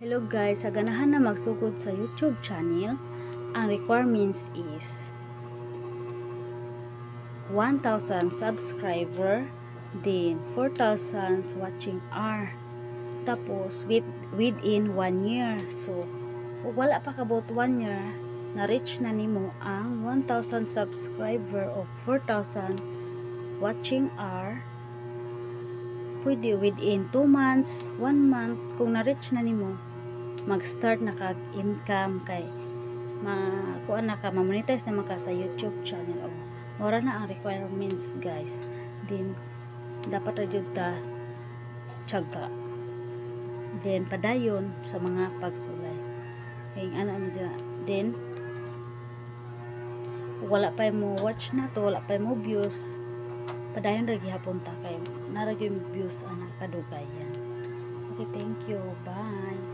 Hello guys, sa ganahan na magsugod sa YouTube channel, ang requirements is 1,000 subscriber, then 4,000 watching hour. Tapos within 1 year. So, kung wala pa kabot 1 year, na-reach na nimo ang 1,000 subscriber o 4,000 watching hour. Pwede within 2 months, 1 month, kung na-reach na nimo, mag-start na kag-income kay kuan na ka ma-monetize na maka sa YouTube channel o mura na ang requirements guys. Then dapat ra jud ta tiyaga, then padayon sa mga pagsulay kay ano dyan. Then wala pa mo watch na to, wala pa mo views, padayon ra gihapon ta kay nara gyud views ana kadugayan. Okay, thank you, bye.